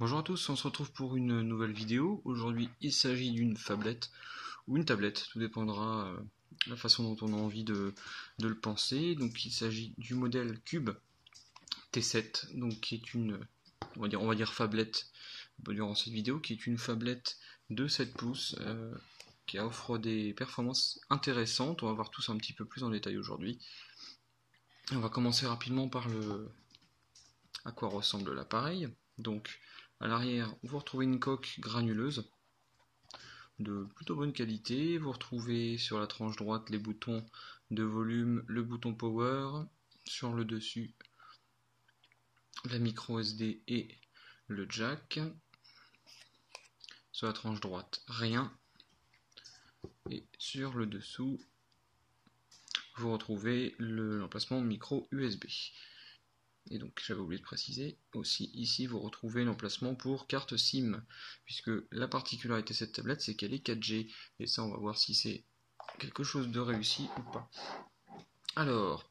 Bonjour à tous, on se retrouve pour une nouvelle vidéo. Aujourd'hui, il s'agit d'une phablette ou une tablette, tout dépendra de la façon dont on a envie de le penser. Donc, il s'agit du modèle Cube T7, donc qui est une, on va dire phablette durant cette vidéo, qui est une phablette de 7 pouces qui offre des performances intéressantes. On va voir tout ça un petit peu plus en détail aujourd'hui. On va commencer rapidement par à quoi ressemble l'appareil. Donc, à l'arrière, vous retrouvez une coque granuleuse de plutôt bonne qualité. Vous retrouvez sur la tranche droite les boutons de volume, le bouton power, sur le dessus la micro SD et le jack. Sur la tranche droite, rien. Et sur le dessous, vous retrouvez l'emplacement micro USB. Et donc, j'avais oublié de préciser, aussi ici vous retrouvez l'emplacement pour carte SIM, puisque la particularité de cette tablette c'est qu'elle est 4G, et ça on va voir si c'est quelque chose de réussi ou pas. Alors,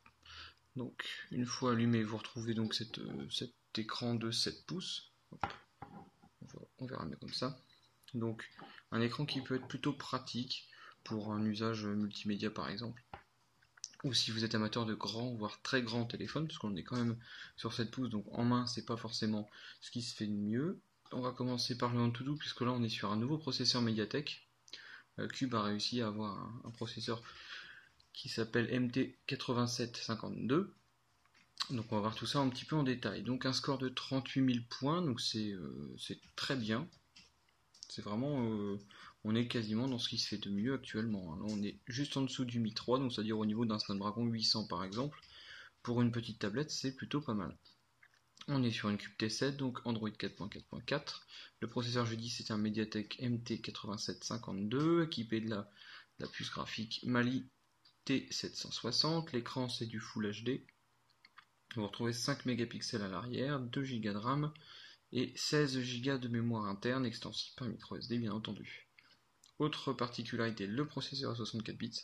donc une fois allumé, vous retrouvez donc cet écran de 7 pouces, on verra mieux comme ça. Donc un écran qui peut être plutôt pratique pour un usage multimédia par exemple, ou si vous êtes amateur de grands, voire très grands téléphones, parce qu'on est quand même sur 7 pouces, donc en main, c'est pas forcément ce qui se fait de mieux. On va commencer par le Antutu, puisque là, on est sur un nouveau processeur Mediatek. Cube a réussi à avoir un processeur qui s'appelle MT8752. Donc on va voir tout ça un petit peu en détail. Donc un score de 38 000 points, donc c'est très bien. C'est vraiment, on est quasiment dans ce qui se fait de mieux actuellement. Là, on est juste en dessous du Mi 3, donc c'est-à-dire au niveau d'un Snapdragon 800 par exemple. Pour une petite tablette, c'est plutôt pas mal. On est sur une Cube T7, donc Android 4.4.4. Le processeur, je dis, c'est un Mediatek MT8752, équipé de la puce graphique Mali T760. L'écran, c'est du Full HD. Vous retrouvez 5 mégapixels à l'arrière, 2 Go de RAM et 16 Go de mémoire interne, extensible par micro SD, bien entendu. Autre particularité, le processeur à 64 bits.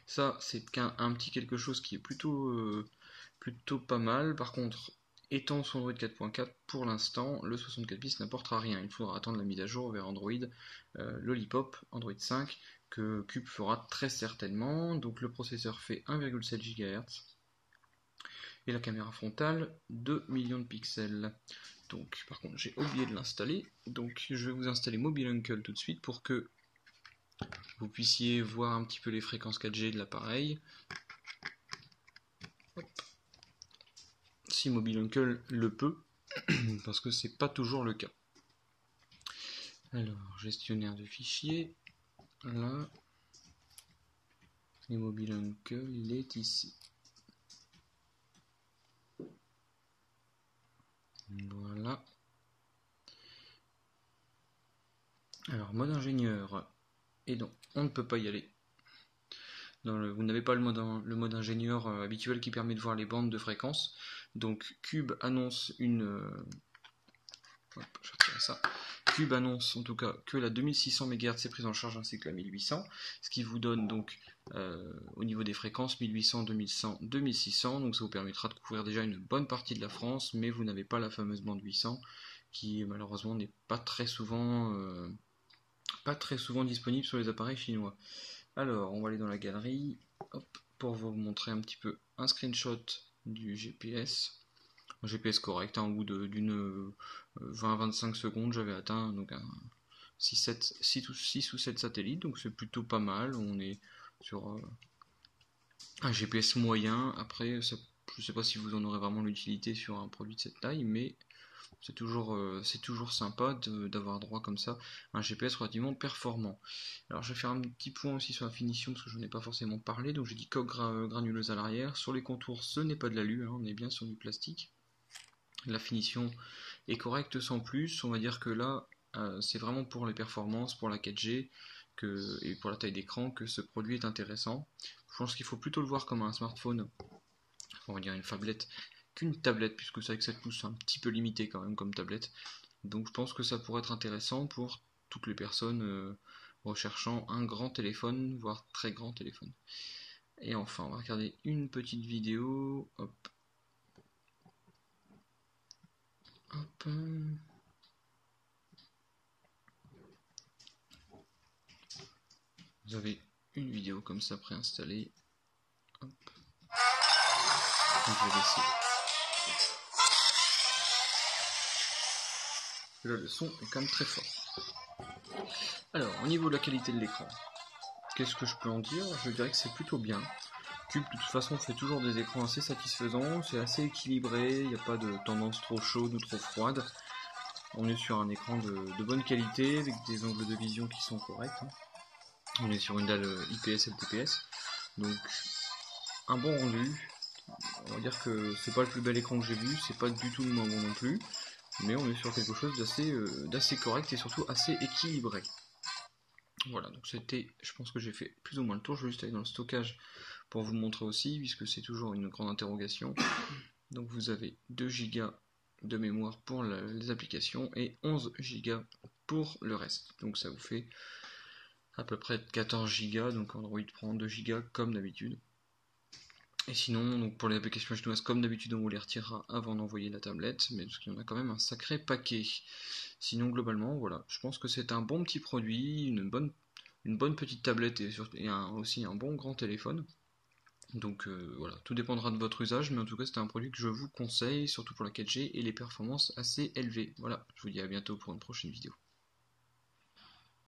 Ça, c'est un petit quelque chose qui est plutôt pas mal. Par contre, étant sur Android 4.4, pour l'instant, le 64 bits n'apportera rien. Il faudra attendre la mise à jour vers Android Lollipop, Android 5, que Cube fera très certainement. Donc le processeur fait 1,7 GHz et la caméra frontale 2 millions de pixels. Donc, par contre, j'ai oublié de l'installer. Donc, je vais vous installer Mobile Uncle tout de suite pour que vous puissiez voir un petit peu les fréquences 4G de l'appareil. Si Mobile Uncle le peut, parce que c'est pas toujours le cas. Alors, gestionnaire de fichiers, là, et Mobile Uncle, il est ici. Voilà. Alors, mode ingénieur, et donc, on ne peut pas y aller. Vous n'avez pas le mode ingénieur habituel qui permet de voir les bandes de fréquence. Donc, Cube annonce je retire ça. Cube annonce en tout cas que la 2600 MHz est prise en charge ainsi que la 1800, ce qui vous donne donc au niveau des fréquences 1800, 2100, 2600, donc ça vous permettra de couvrir déjà une bonne partie de la France, mais vous n'avez pas la fameuse bande 800 qui malheureusement n'est pas très souvent disponible sur les appareils chinois. Alors on va aller dans la galerie, hop, pour vous montrer un petit peu un screenshot du GPS. Un GPS correct, au bout d'une 20-25 secondes, j'avais atteint donc un 6 ou 7 satellites, donc c'est plutôt pas mal. On est sur un GPS moyen. Après, ça, je ne sais pas si vous en aurez vraiment l'utilité sur un produit de cette taille, mais c'est toujours sympa d'avoir droit comme ça à un GPS relativement performant. Alors je vais faire un petit point aussi sur la finition parce que je n'en ai pas forcément parlé. Donc j'ai dit coque granuleuse à l'arrière. Sur les contours, ce n'est pas de l'alu, hein, on est bien sur du plastique. La finition est correcte sans plus. On va dire que là, c'est vraiment pour les performances, pour la 4G et pour la taille d'écran que ce produit est intéressant. Je pense qu'il faut plutôt le voir comme un smartphone, on va dire une phablette, qu'une tablette, puisque c'est avec 7 pouces, c'est un petit peu limité quand même comme tablette. Donc je pense que ça pourrait être intéressant pour toutes les personnes recherchant un grand téléphone, voire très grand téléphone. Et enfin, on va regarder une petite vidéo. Hop. Hop. Vous avez une vidéo comme ça préinstallée. Hop. Donc, je vais laisser. Là, le son est quand même très fort. Alors, au niveau de la qualité de l'écran, qu'est-ce que je peux en dire? Je dirais que c'est plutôt bien. Cube, de toute façon, fait toujours des écrans assez satisfaisants, c'est assez équilibré, il n'y a pas de tendance trop chaude ou trop froide. On est sur un écran de bonne qualité, avec des angles de vision qui sont corrects. On est sur une dalle IPS LTPS, donc un bon rendu. On va dire que c'est pas le plus bel écran que j'ai vu, c'est pas du tout le moins bon non plus, mais on est sur quelque chose d'assez correct et surtout assez équilibré. Voilà, donc c'était, je pense que j'ai fait plus ou moins le tour. Je vais juste aller dans le stockage pour vous montrer aussi, puisque c'est toujours une grande interrogation. Donc vous avez 2 Go de mémoire pour les applications et 11 Go pour le reste. Donc ça vous fait à peu près 14 Go, donc Android prend 2 Go comme d'habitude. Et sinon, donc pour les applications chinoises, comme d'habitude, on vous les retirera avant d'envoyer la tablette, mais parce qu'il y en a quand même un sacré paquet. Sinon, globalement, voilà, je pense que c'est un bon petit produit, une bonne petite tablette et aussi un bon grand téléphone. Donc voilà, tout dépendra de votre usage, mais en tout cas, c'est un produit que je vous conseille, surtout pour la 4G et les performances assez élevées. Voilà, je vous dis à bientôt pour une prochaine vidéo.